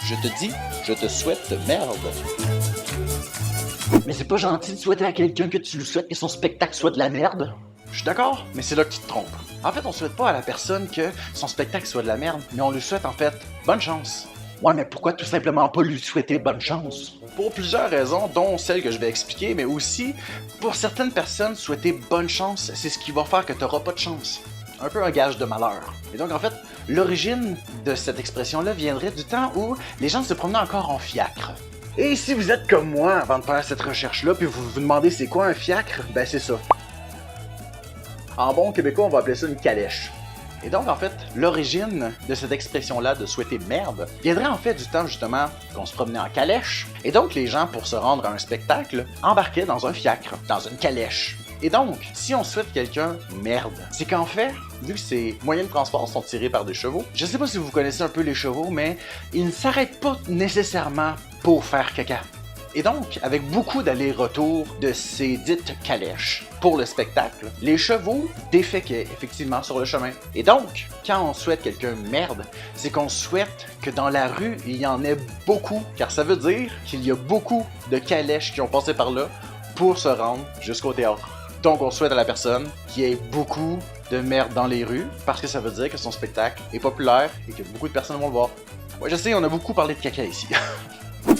Je te dis, je te souhaite merde. Mais c'est pas gentil de souhaiter à quelqu'un que tu lui souhaites que son spectacle soit de la merde. Je suis d'accord, mais c'est là que tu te trompes. En fait, on souhaite pas à la personne que son spectacle soit de la merde, mais on lui souhaite en fait bonne chance. Ouais, mais pourquoi tout simplement pas lui souhaiter bonne chance? Pour plusieurs raisons, dont celle que je vais expliquer, mais aussi, pour certaines personnes, souhaiter bonne chance, c'est ce qui va faire que tu n'auras pas de chance. Un peu un gage de malheur. Et donc, en fait, l'origine de cette expression-là viendrait du temps où les gens se promenaient encore en fiacre. Et si vous êtes comme moi avant de faire cette recherche-là, puis vous vous demandez c'est quoi un fiacre, ben c'est ça. En bon québécois, on va appeler ça une calèche. Et donc, en fait, l'origine de cette expression-là de souhaiter merde viendrait en fait du temps justement qu'on se promenait en calèche. Et donc, les gens, pour se rendre à un spectacle, embarquaient dans un fiacre, dans une calèche. Et donc, si on souhaite quelqu'un merde, c'est qu'en fait, vu que ces moyens de transport sont tirés par des chevaux, je sais pas si vous connaissez un peu les chevaux, mais ils ne s'arrêtent pas nécessairement pour faire caca. Et donc, avec beaucoup d'allers-retours de ces dites calèches pour le spectacle, les chevaux déféquaient effectivement sur le chemin. Et donc, quand on souhaite quelqu'un merde, c'est qu'on souhaite que dans la rue, il y en ait beaucoup, car ça veut dire qu'il y a beaucoup de calèches qui ont passé par là pour se rendre jusqu'au théâtre. Donc, on souhaite à la personne qu'il y ait beaucoup de merde dans les rues, parce que ça veut dire que son spectacle est populaire et que beaucoup de personnes vont le voir. Ouais, je sais, on a beaucoup parlé de caca ici.